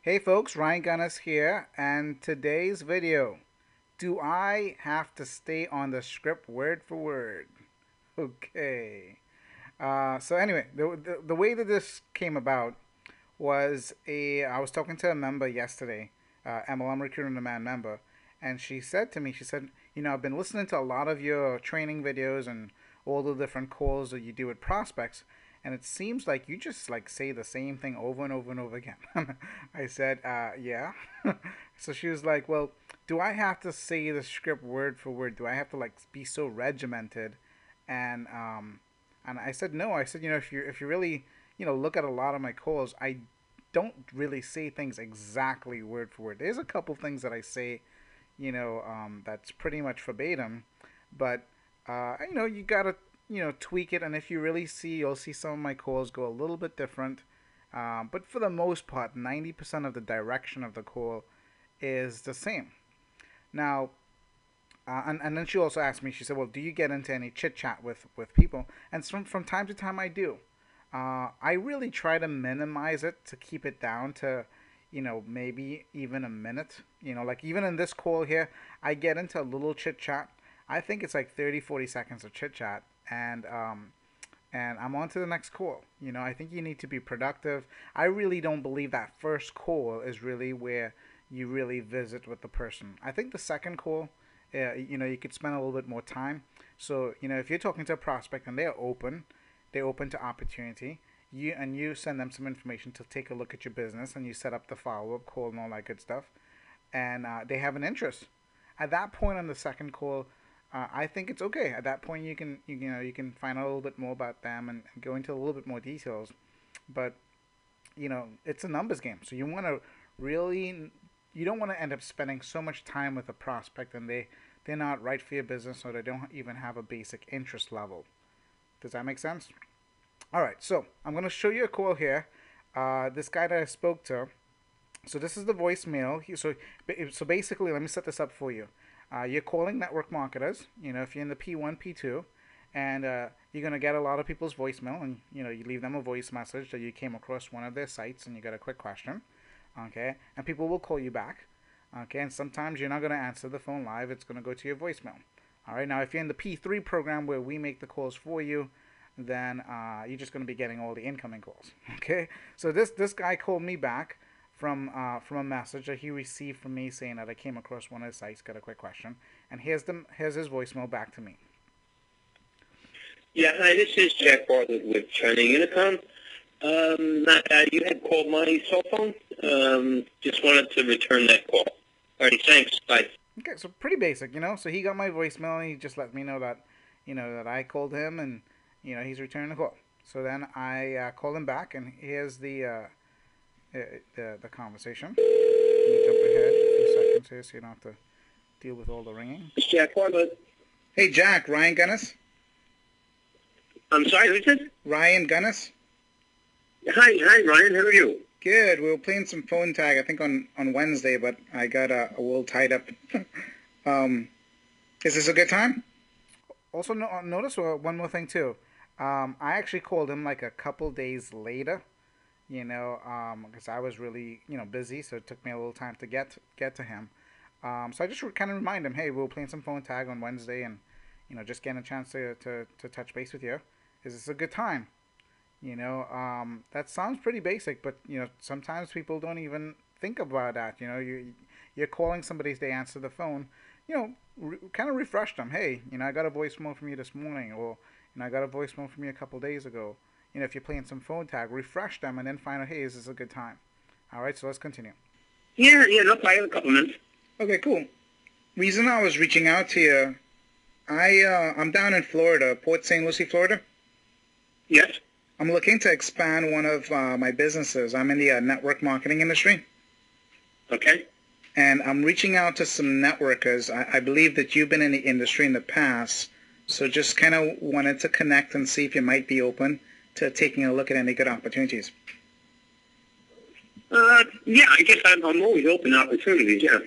Hey folks, Ryan Gunness here, and today's video, do I have to stay on the script word for word? Okay. So anyway, the way that this came about was I was talking to a member yesterday, MLM Recruit On Demand member, and she said to me, she said, I've been listening to a lot of your training videos and all the different calls that you do with prospects, and it seems like you just like say the same thing over and over and over again. I said, yeah. So she was like, well, do I have to say the script word for word? Do I have to like be so regimented? And and I said no. I said, if you really look at a lot of my calls, I don't really say things exactly word for word. There's a couple things that I say, that's pretty much verbatim, but you gotta tweak it. And if you really see, you'll see some of my calls go a little bit different. But for the most part, 90% of the direction of the call is the same. Now, and then she also asked me, she said, well, do you get into any chit chat with people? And from time to time I do. I really try to minimize it to keep it down to, maybe even a minute. Like even in this call here, I get into a little chit chat. I think it's like 30, 40 seconds of chit chat. And I'm on to the next call. I think you need to be productive. I really don't believe that first call is really where you really visit with the person. I think the second call, you could spend a little bit more time. So, if you're talking to a prospect and they're open to opportunity, you send them some information to take a look at your business, and you set up the follow-up call and all that good stuff, and they have an interest. At that point on the second call, I think it's okay. At that point, you can find out a little bit more about them and go into a little bit more details. But it's a numbers game, so you don't want to end up spending so much time with a prospect and they're not right for your business, or they don't even have a basic interest level. Does that make sense? All right, so I'm going to show you a call here. This guy that I spoke to. So this is the voicemail. So basically, let me set this up for you. You're calling network marketers. If you're in the P1, P2, and you're gonna get a lot of people's voicemail, and you leave them a voice message that you came across one of their sites, and you got a quick question. Okay, and people will call you back. Okay, and sometimes you're not gonna answer the phone live. It's gonna go to your voicemail. All right, now if you're in the P3 program where we make the calls for you, then you're just gonna be getting all the incoming calls. Okay, so this guy called me back from a message that he received from me saying that I came across one of his sites, got a quick question, and here's his voicemail back to me. Yeah, hi, this is Jack Bartlett with China Unicom. You had called my cell phone. Just wanted to return that call. All right, thanks. Bye. Okay, so pretty basic, So he got my voicemail, and he just let me know that, that I called him, and he's returning the call. So then I called him back, and here's the conversation. Let me jump ahead a few seconds here so you don't have to deal with all the ringing. It's Jack Bartlett. Hey, Jack, Ryan Gunness? I'm sorry, who's this? Ryan Gunness? Hi, Ryan. How are you? Good. We were playing some phone tag, I think, on Wednesday, but I got a little tied up. Is this a good time? Also, notice one more thing, too. I actually called him like a couple days later, because I was really, busy, so it took me a little time to get to him. So I just kind of remind him, hey, we were playing some phone tag on Wednesday, and, just getting a chance to touch base with you. Is this a good time? That sounds pretty basic, but, sometimes people don't even think about that. You're calling somebody, they answer the phone, kind of refresh them. Hey, I got a voicemail from you this morning, or, I got a voicemail from you a couple days ago. If you're playing some phone tag, refresh them and then find out, hey, is this a good time? All right, so let's continue. Yeah, no, I have a couple minutes. Okay, cool. Reason I was reaching out to you, I'm down in Florida, Port St. Lucie, Florida. Yes. I'm looking to expand one of my businesses. I'm in the network marketing industry. Okay. And I'm reaching out to some networkers. I believe that you've been in the industry in the past, so just kind of wanted to connect and see if you might be open to taking a look at any good opportunities. Yeah, I guess I'm always open to opportunities, yeah.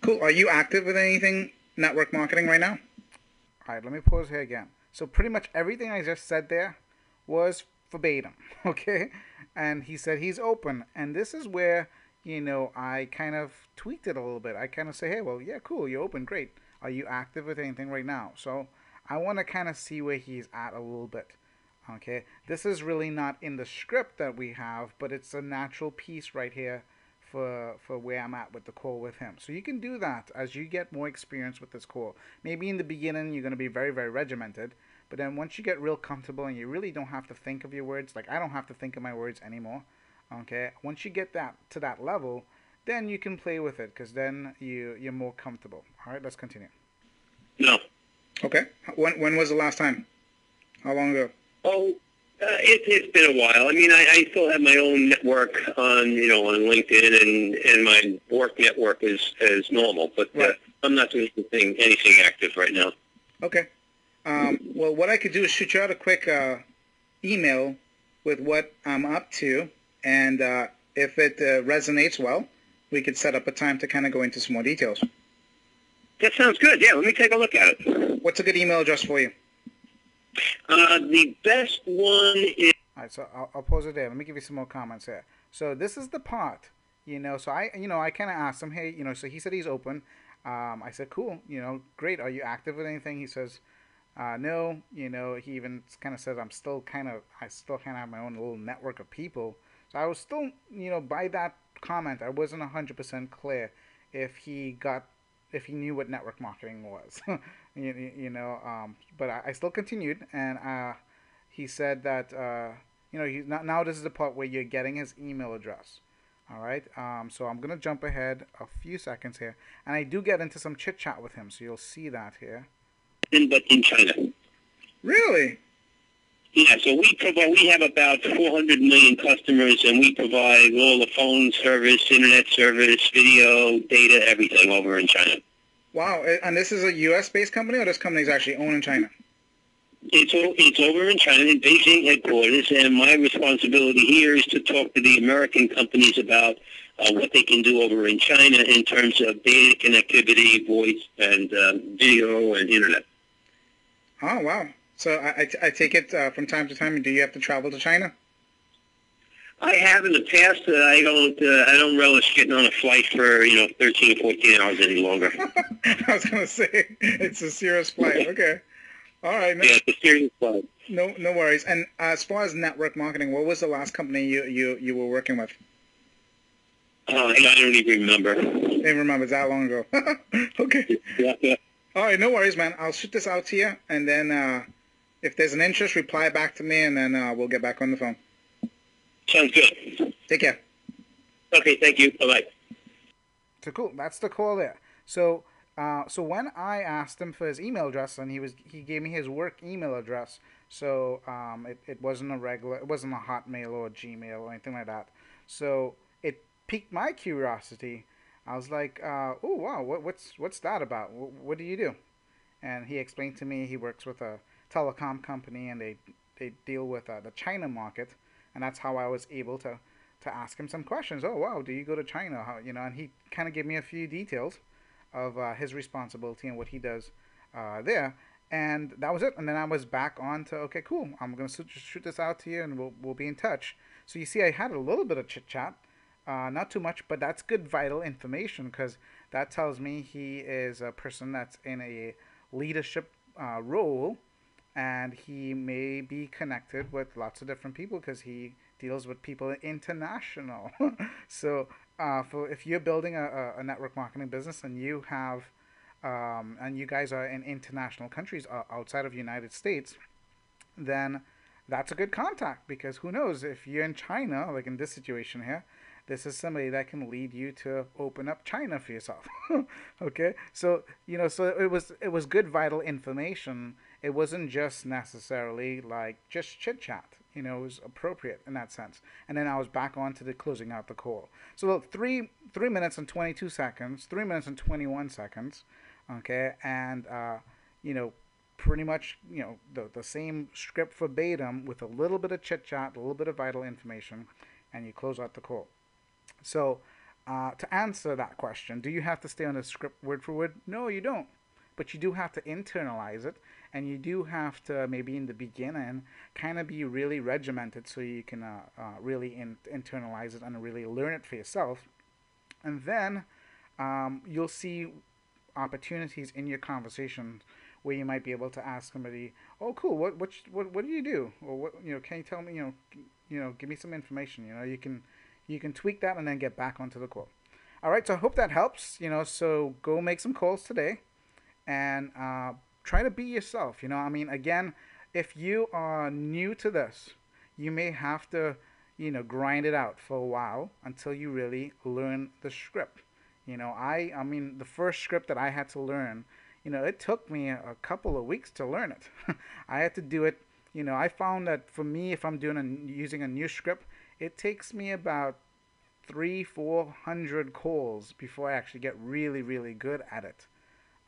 Cool. Are you active with anything network marketing right now? All right, let me pause here again. So pretty much everything I just said there was verbatim, okay? And he said he's open. And this is where I kind of tweaked it a little bit. I kind of say, hey, well, yeah, cool, you're open, great. Are you active with anything right now? So I want to kind of see where he's at a little bit. Okay, this is really not in the script that we have, but it's a natural piece right here for where I'm at with the call with him. So you can do that as you get more experience with this call. Maybe in the beginning you're going to be very, very regimented, but then once you get real comfortable and you really don't have to think of your words, like I don't have to think of my words anymore. Okay, once you get that to that level, then you can play with it because then you're more comfortable. All right, let's continue. No. Okay, when was the last time? How long ago? Oh, it's been a while. I mean, I still have my own network on, on LinkedIn, and my work network is normal, but Right. I'm not doing anything active right now. Okay. Well, what I could do is shoot you out a quick email with what I'm up to, and if it resonates well, we could set up a time to kind of go into some more details. That sounds good. Yeah, let me take a look at it. What's a good email address for you? The best one is... All right, so I'll pause it there. Let me give you some more comments here. So this is the part, so I kind of asked him, hey, so he said he's open. I said, cool, great. Are you active with anything? He says, no, he even kind of says I still kind of have my own little network of people. So I was still, by that comment, I wasn't 100% clear if he knew what network marketing was. But I still continued, and he said that, now this is the part where you're getting his email address. All right, so I'm gonna jump ahead a few seconds here, and I do get into some chit chat with him, so you'll see that here. But in China. Really? Yeah, so we have about 400 million customers, and we provide all the phone service, internet service, video, data, everything over in China. Wow, and this is a U.S.-based company, or this company is actually owned in China? It's over in China, in Beijing headquarters, and my responsibility here is to talk to the American companies about what they can do over in China in terms of data connectivity, voice, and video, and internet. Oh, wow. So I take it from time to time, do you have to travel to China? I have in the past. I don't relish getting on a flight for 13 or 14 hours any longer. I was going to say it's a serious flight. Okay, all right. Yeah, it's a serious flight. No worries. And as far as network marketing, what was the last company you were working with? I don't even remember. I didn't remember. It's that long ago. Okay. Yeah. All right, no worries, man. I'll shoot this out to you, and then if there's an interest, reply back to me, and then we'll get back on the phone. Sounds good. Take care. Okay, thank you. Bye-bye. So cool. That's the call there. So when I asked him for his email address, and he gave me his work email address. So it wasn't it wasn't a Hotmail or a Gmail or anything like that. So it piqued my curiosity. I was like, oh wow, what's that about? What do you do? And he explained to me he works with a telecom company, and they deal with the China market, and that's how I was able to ask him some questions. Oh wow, do you go to China? How, and he kind of gave me a few details of his responsibility and what he does there, and that was it. And then I was back on to, okay, cool. I'm gonna shoot this out to you, and we'll be in touch. So you see, I had a little bit of chit chat. Not too much, but that's good vital information because that tells me he is a person that's in a leadership role, and he may be connected with lots of different people because he deals with people international. So if you're building a network marketing business and you have and you guys are in international countries outside of the United States, then that's a good contact because who knows if you're in China, like in this situation here, this is somebody that can lead you to open up China for yourself. Okay, so so it was good vital information. It wasn't just necessarily like just chit chat. It was appropriate in that sense. And then I was back on to the closing out the call. So look, 3 minutes and 22 seconds, 3 minutes and 21 seconds. Okay, and pretty much the same script verbatim with a little bit of chit chat, a little bit of vital information, and you close out the call. So, to answer that question, do you have to stay on the script word for word? No, you don't. But you do have to internalize it, and you do have to maybe in the beginning kind of be really regimented so you can really internalize it and really learn it for yourself. And then you'll see opportunities in your conversation where you might be able to ask somebody, "Oh, cool. What do you do? Or what can you tell me? Give me some information. You can tweak that and then get back onto the call. All right. So I hope that helps. So go make some calls today and try to be yourself. I mean, again, if you are new to this, you may have to, grind it out for a while until you really learn the script. I mean, the first script that I had to learn, it took me a couple of weeks to learn it. I had to do it. I found that for me, if I'm using a new script, it takes me about 400 calls before I actually get really, really good at it.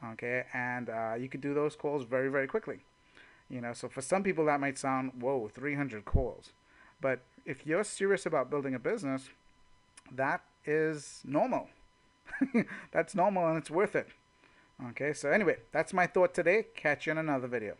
Okay, and you could do those calls very, very quickly. So for some people that might sound, whoa, 300 calls. But if you're serious about building a business, that is normal. That's normal and it's worth it. Okay, so anyway, that's my thought today. Catch you in another video.